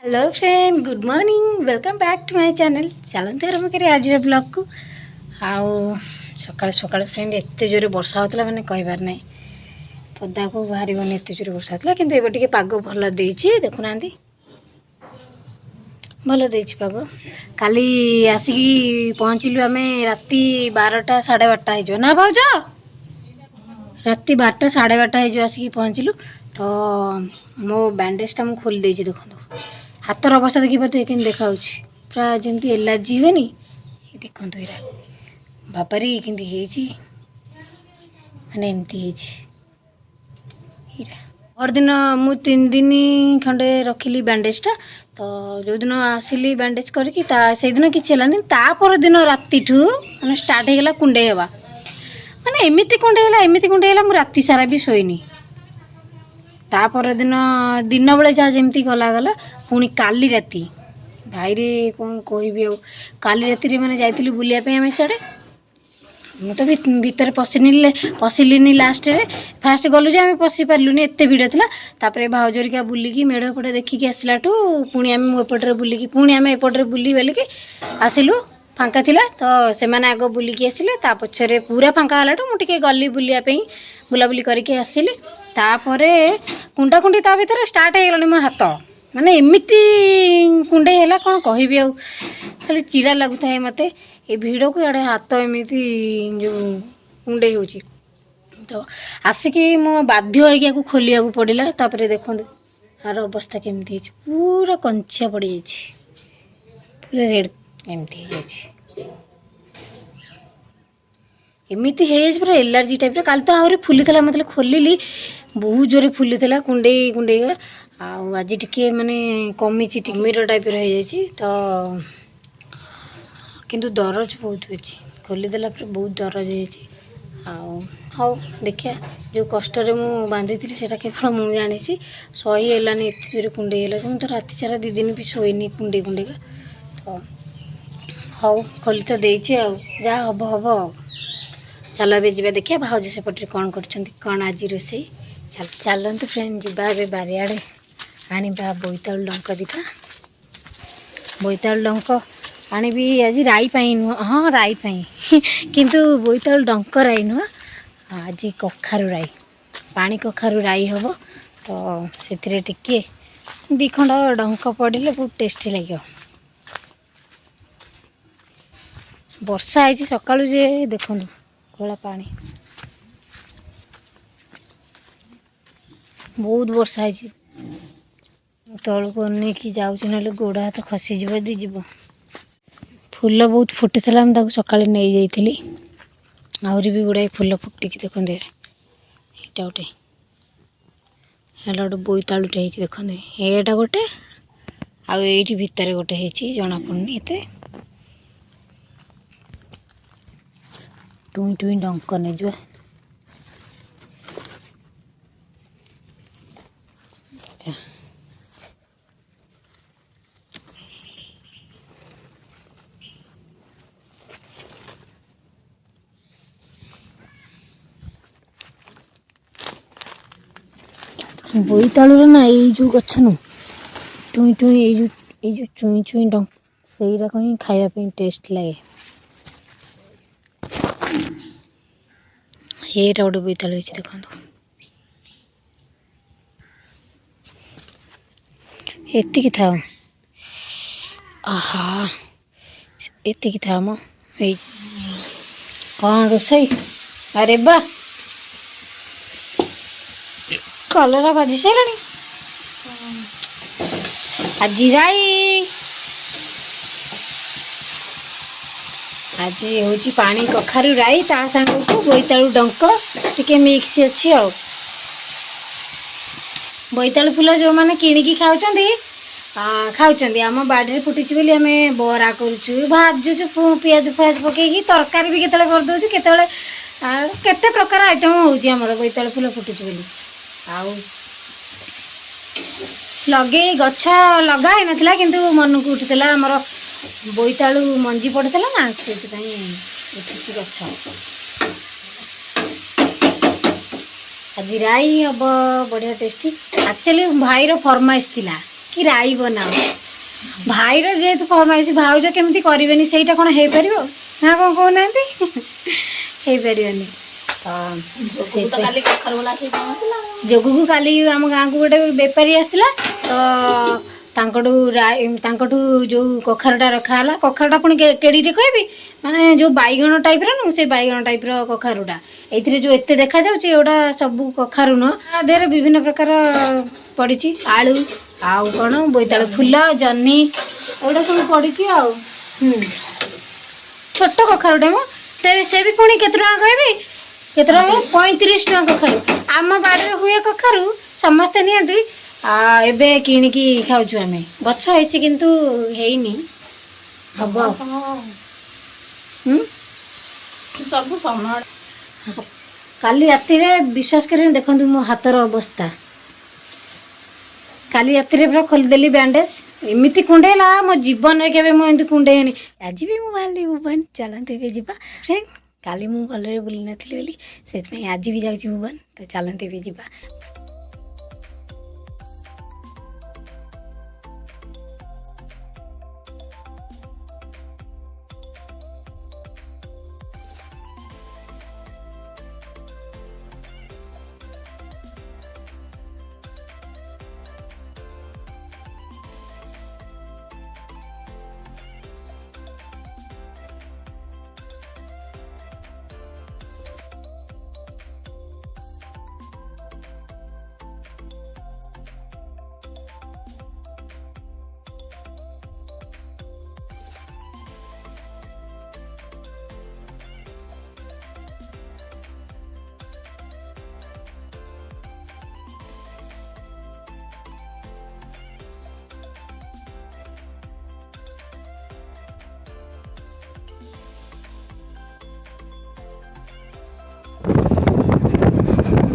Hello friend, good morning, welcome back to my channel. चलते आरम्भ करें आज ब्लॉग को। आउ सकाल सकाल फ्रेंड एत जोरे वर्षा होता मैंने कहबार ना पदा को बाहर एत जोरे वर्षा होता कि एवं पाग भल देती देखुना भल देती पाग। काली आसिक पहुँचलु आम राति 12टा 12:30 हो ना भाज राति 12टा 12:30 आसिक पहुँचलु। तो मो बैंडेजटा मुझे खोली देती देखो हाथर अवस्था देखिए कि देखा पूरा जमी एलर्जी हुए देखो यहाँ बाबारी कि माने एमती और दिन मु 3 दिन खंडे रखिली बैंडेजटा। तो जो दिन आसिली बैंडेज करके से दिन किसी है तापर दिन राति ठू मैंने स्टार्ट होगा कुंडे हवा माने एमती कुंडे राति सारा भी शोनी। तापर दिन दिन बेले जहाँ जमी गला गला पुणी काली राति भाई रे कौन कहबी काली राति मैंने जाइली बुलापी आम सियाड़े मु तो भितर पशिनी लास्ट रे फास्ट गलु जे आम पशि पार्लुनि एत भिड़ था। तापर भाउजरिका बुलिकी मेढ़ पटे देखिकी आसलाठू पुणी आम एपटे बुलिकी पुणी आम एपटे बुली बालिकी आसिलु फांका थिला। तो से मैंने आग बुलिकी आसिले ता पछरे पूरा फांका हलाठू मुझे गली बुलापी बुलाबुली करके आसिली। तापरे कुंडा कुंडी ता भीतर स्टार्ट हो गलानी मो हाथ माने एमिति कुंडे है कौन कहबी आ खाली चिड़ा लगुता है मत ये भिड़ को इे हाथ एमती जो कुंडे हो तो आसिक मो बाध्य हो खोलिया पड़ा। तापर देखो यार अवस्था केमती पूरा कंचिया पड़ जाए पूरा रेड एमती एमती है पूरा एलर्जी टाइप काल तो आहरी फुली मतलब खोलिली बहुत जोरे फुली कुंडे कुंडे आज टिके माने कमी टिमिर टाइप रही तो किंतु दरज बहुत अच्छी खोलीदेला बहुत दरज हो हाउ देखिया जो कष्ट मु बांधी थी से केवल मुझे जानी सही है एत जोरे कुंडे मुझे तो राति सारा 2 दिन भी शोनी कुंडे कुंडे का। तो हाउ खोली तो देती जहाँ हम हम आ चलो ए जा देखिए भाज सेपटे कौन कर आज रोसे चलते फ्रेंड जा बारियाड़े आनिबा बोईतालु डंक 2टा बोईतालु डंक आनिबी आज राई पाई नुह हाँ राई पाई किंतु बोईतालु डंक राई नुह आज कखारु राई पानी कखारु राई हम। तो से टिके 2 खंड डंक पड़े बहुत टेस्टी लगे। वर्षा है सका देखो गला पानी बहुत वर्षा है तल को नहीं जाऊँ ना गोड़ हाथ खसीज जीव फूल बहुत फुटी सका नहीं जाइली आहरी भी गुड़ाए फूल फुटी देखते यहाँ गोटे है गोटे बोईतालुटे देखते एटा गोटे आईटी भितर गोटे जना पड़नी एत टुई टुई डंक नहीं जा बोईतालुर ना ये गछ नु टुई टुई ये चुई चुई डंक से ही खावाई टेस्ट लगे। ये गोटे बोईतालु देखो एतिक था आहा एतिक था मो कौन रोसई अरे बा कलरा भाजी सारा आज राई आज हूँ पानी कखारु राई ता सांग को बोईतालु डंक टिके मिक्स अच्छी आ बोईतालु फूल जो मैंने किणिकी खाऊँ आम बाड़ी फुटी बोली आम बरा करुचु भाजुचु पियाज फियाज पकईकी तरकारी भी केतले करदे केते प्रकार आइटम होमर बोईतालु फूल फुटुच बोली आउ लगे गछ लगा ही नाला किंतु मन को उठीला आमर बोईतालु मंजी पड़ता ना से उठी गछ आज राई हम बढ़िया टेस्टी एक्चुअली भाईर फरमाइश थिला कि राई बनाओ भाईर जेहेतु फरमाइश भाउज केमती करेनि से कौन हो पार ना कौन कहना हो पारनि जोगू को काली आम गाँव को गोटे बेपारी आसला तो जो कखारुटा रखाला कखारुटा पुणी केड़ी कहबी माने जो बैगण टाइप नु से बैगण टाइप कखारुटा ये जो एते देखा जाऊँगा सब कखारु न देहरे विभिन्न प्रकार पड़ी आलू आउ कौन बोईतालु फूल जन्नी एगुड़ा सब पड़ी छोट कखारुटे मो से भी पुणी के कहबी के 35 टका कखारु आम बाड़ी हुए कखारु समस्ते नियंती एबे किणिकी खाऊँ आम गछ होती किंतु हेनी हम सब समय काली राति विश्वास करें देखो मो हाथर अवस्था काली राति पूरा खोलीदेली बैंडेज एमती कुंडेला मो जीवन में केवे मुझे कुंडे आज भी मुझे बाहर भुवन चलते भी जावा फ्रेंड काली मुझे भलरे बुली नी बोली से आज भी जाऊँ भुवन तो चलते भी जावा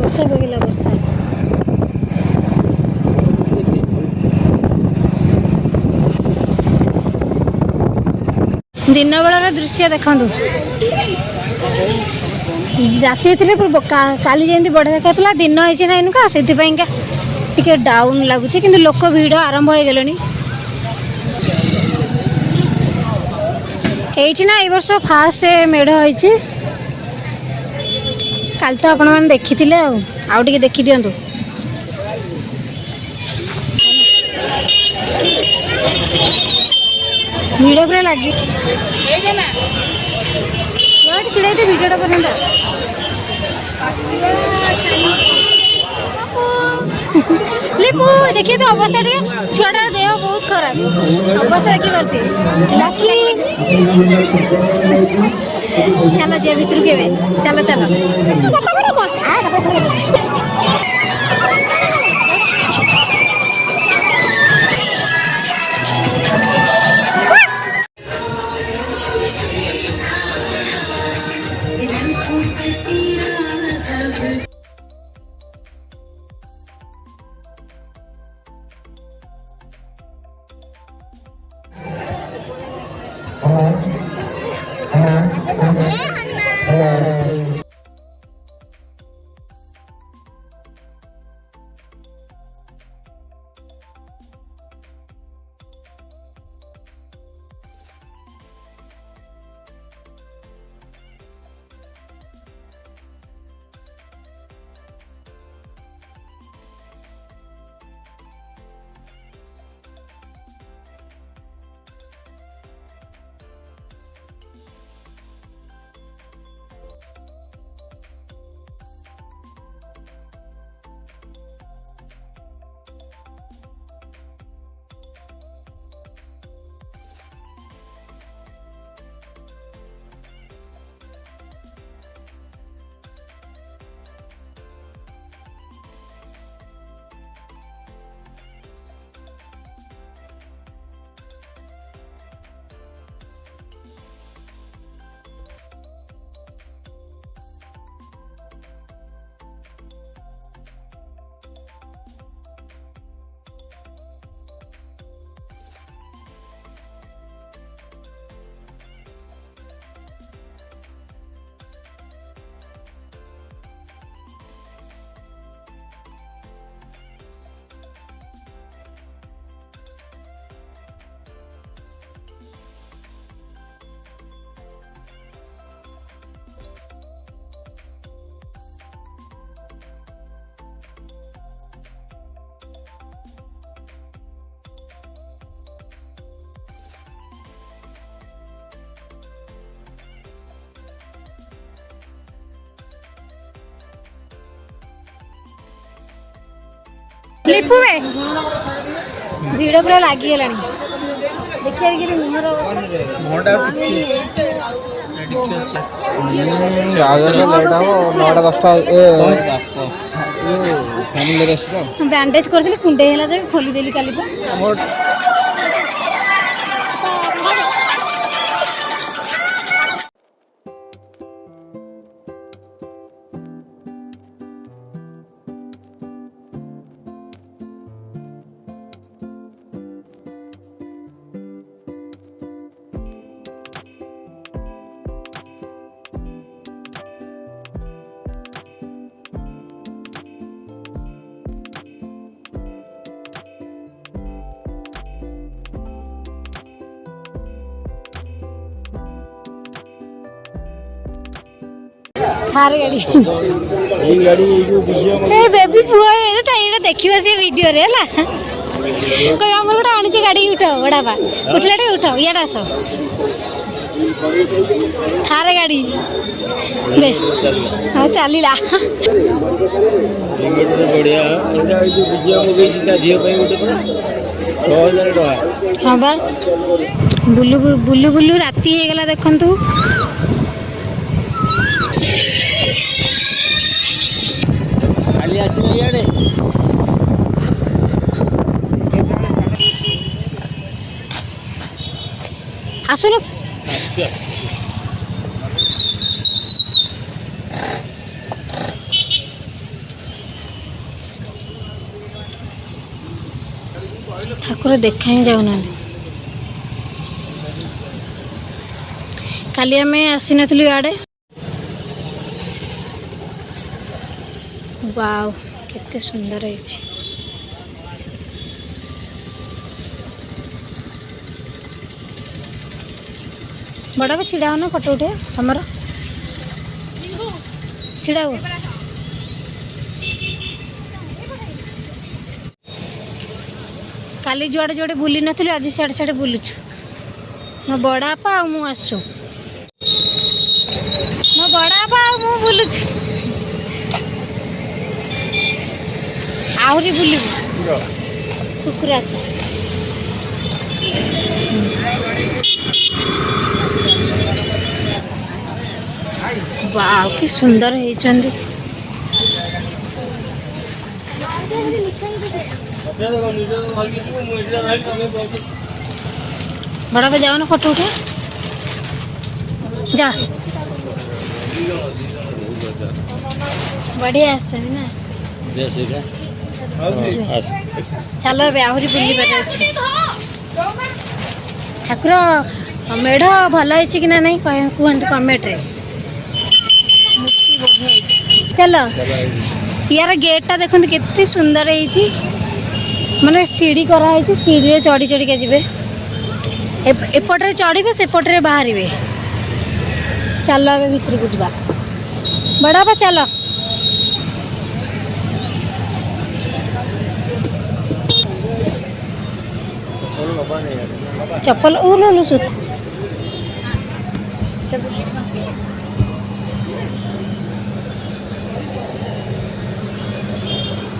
वर्षा बगिला वर्षा दिन बेलार दृश्य देखु राति काली जमी बढ़िया देखा दिन होती ना इनका से टे डाउन लगुच कि लोक भिड़ आरंभ हो गले ये ना वर्ष फास्ट मेढ़ होती काल तो आपण मैंने देखी थे आउ टे देखी दिंतु भिड़ पूरा लगी छिड़ा भिडटा पर्यंत लिपू देखिए तो अवस्था टे छुआटार देह बहुत खराब अवस्था देखी पार्थे चलो जे भितर के चलो चलो लिपु बे भिड़ पूरा लगिगला देखिए मुहर बैंडेज कर कुंडे खोलीदेली काली थार गाड़ी बेबी पुआ ये देखा सी वीडियो रे है कोई आम गोटे आनी गाड़ी उठाओ बड़ा बा उठला उठाओ इे आस थार गाड़ी हाँ चलला हाँ बा बुलू बुलू बुलू राति होगला देखु आसुन ठाकुर देखा ही जाऊना काली आम आसी नी आड़े वाव केते सुंदर है बड़ा भी छिड़ा ना फोटो उठे तुम छिड़ा काली जुआड़े जुआड़े बुली नी आज सियाड़े सियाड़े बुलुचु मो बड़ापा आ मु आसु मो बड़ापा आ मु बुलुचु आहरी बुलू कुकुर आस वाव कि सुंदर है बड़ा पे जाओ ना फोटो उठे जा बढ़िया ना चलो आहरी बुली ठाकुर मेढ़ भल है कि ना नहीं कहते कमेंट रे चलो यार गेटा देखते केते सुंदर है माने सीढ़ी कराई सीढ़ी चढ़ी चढ़ी के जीवे एपटे चढ़े सेपटे बाहर चलो भितर को जा बड़ा बा चलो चप्पल ऊलू सुत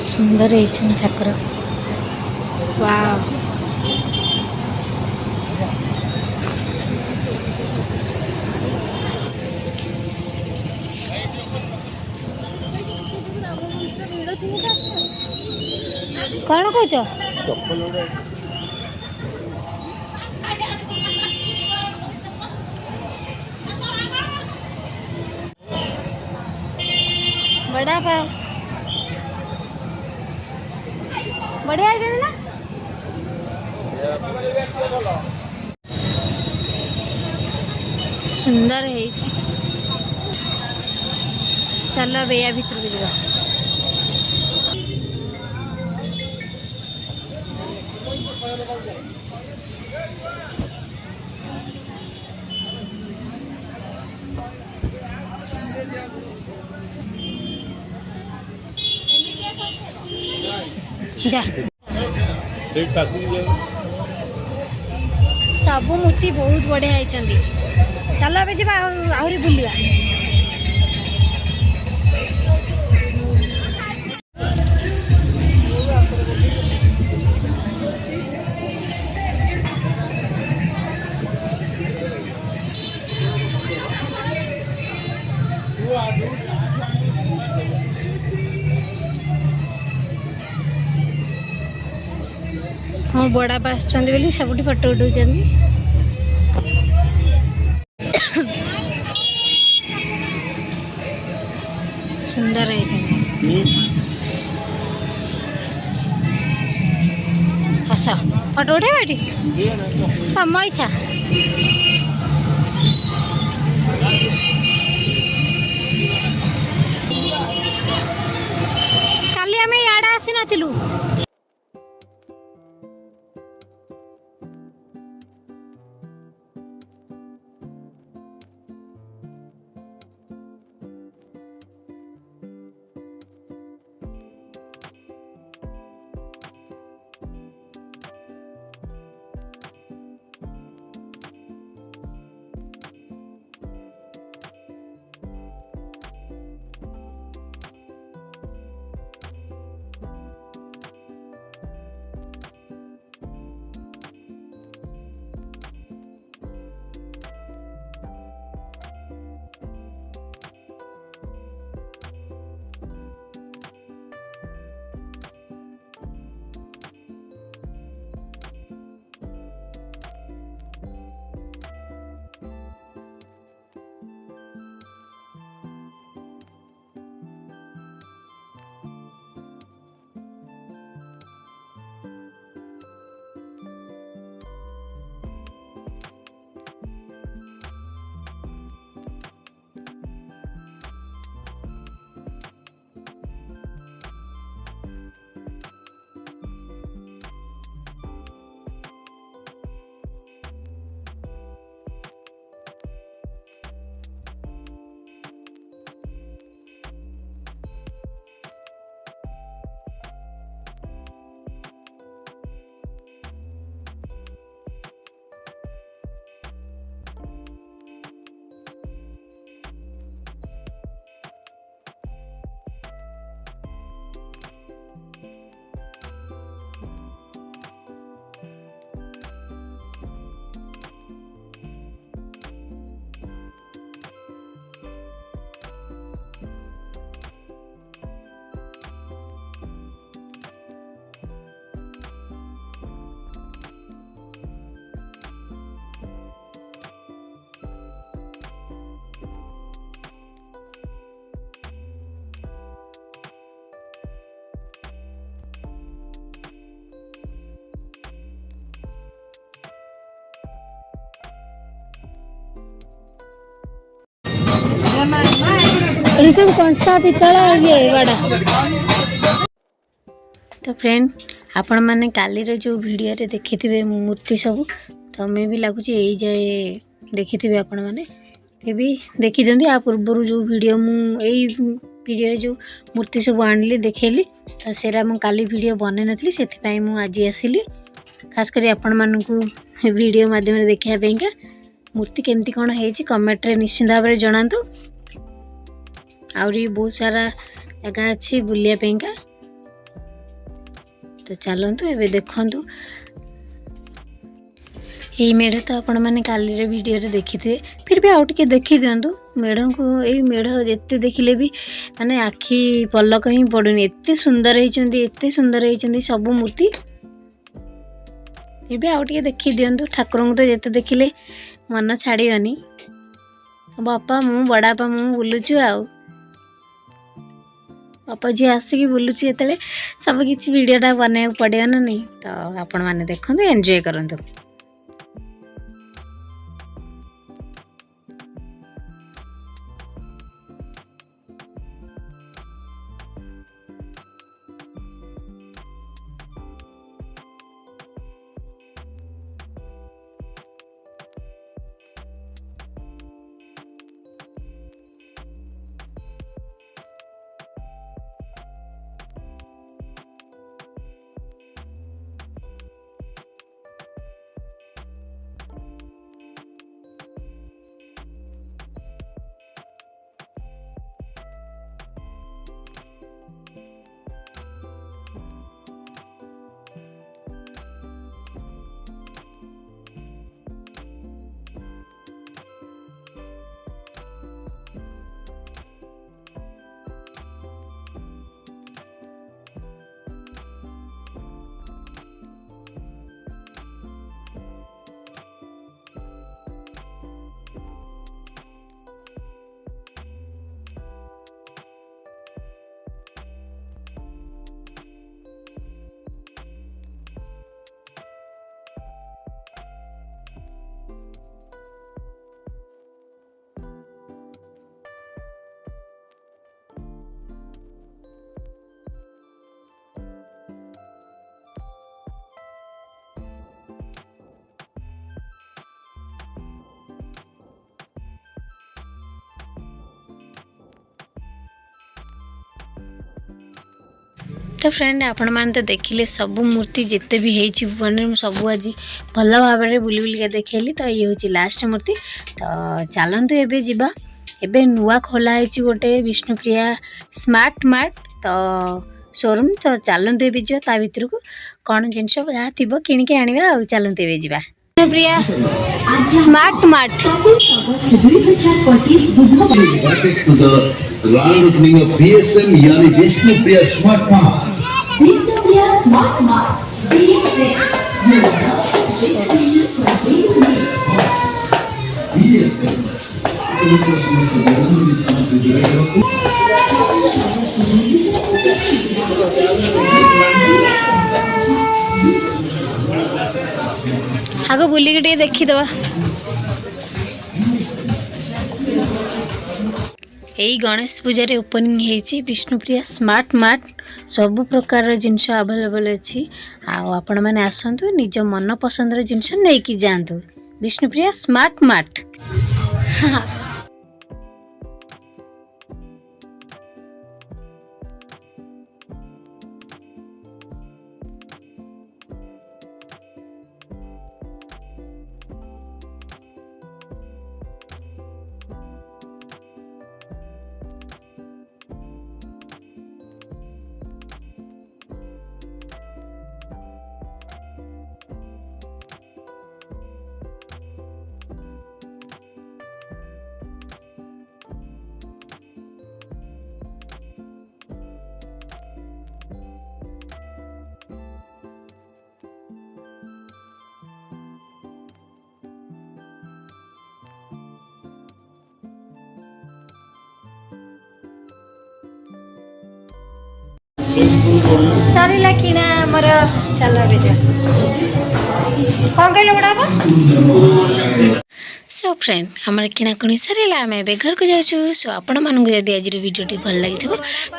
सुंदर है ठाकुर वाव कौन कह बड़ा पा बढ़िया है ना सुंदर है चलो बेया भीतर को जा जा सब मूर्ति बहुत बढ़िया है चलो अब जा आहरी बुलिया बड़ापा आसुँच सबुठ फटो उठाऊँ। सुंदर है आस फटो उठे तुम इच्छा। काली आम इे आसी नथिलु। सब कंसा पितल ये बड़ा। तो फ्रेंड आपण मैंने काली जो वीडियो रे देखि थे मूर्ति सब तो मैं भी लगुच यही जाए देखि थे आपण मैंने फिर भी देखी दिखते। आ पूर्व जो वीडियो मुझे वीडियो जो मूर्ति सब आनिली देखेली तो सेरा मु काली वीडियो बने नथली से आज आसिली खास कर आपण मानकू वीडियो माध्यम देखा मूर्ति केमती कौन है कमेंट रे निश्चिंत भाव में जनातु। आउरी बहुत सारा जगह अच्छी बुलिया पेंका तो चलतु एवं देखु यही मेढ़ तो आपण मैंने काली वीडियो रे देखी थे फिर भी आउ टे देखी दिंतु मेढ़ को यही मेढ़ जिते देखिले भी माने आखि पलक ही पड़ुनी एते सुंदर एते सुंदर होती सब मूर्ति फिर भी आउ टे देखी दिंतु ठाकुर को तो जिते देखिले मन छाड़ियोनी बापा मु बड़ापा मु बुलुचु आउ बापा झी आसिक बुलुची जिते सब किसी वीडियोटा बनाया पड़े ना नहीं तो आपण मैंने देखते एंजॉय करंतु। तो फ्रेंड आपण मैंने तो देखिले सबू मूर्ति जिते भी होती भुवन सबू आज भल भाव में बुली बुलिका देखली। तो ये हूँ लास्ट मूर्ति। तो चलतु एबे जीवा एबे नुआ खोला है गोटे विष्णुप्रिया स्मार्ट मार्ट तो शोरूम। तो चलतु एबे जीवा ता भितर को कौन जिनस जहाँ थी किणिकी आनिबा आ चलतु एबे जीवा Vishnupriya smart mart. To the grand opening of VSM यानी Vishnupriya smart mart. Vishnupriya smart mart आग बुलिक टे देखीदबा। यही गणेश पूजा ओपनिंग होती विष्णुप्रिया स्मार्ट मार्ट। सबु प्रकार जिनस अवेलेबल अच्छी आपण मैंने आसतु निज मन पसंदर जिनस नहीं कि जातु विष्णुप्रिया स्मार्ट मार्ट। सरीला किना मोर चल कौन कहले बड़ा सो फ्रेंड आम किणाकुणी सरीला आम ए घर को जाऊँ। सो आपण मानक जदि आज वीडियो भल लगी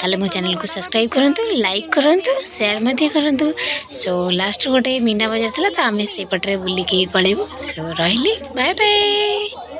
ताले मो चैनल को सब्सक्राइब करंतु लाइक करंतु शेयर मध्य करंतु। सो लास्ट गोटे मीना बजार था तो आम से पटे बुलिकी पलैबू। सो रही बाय बाय।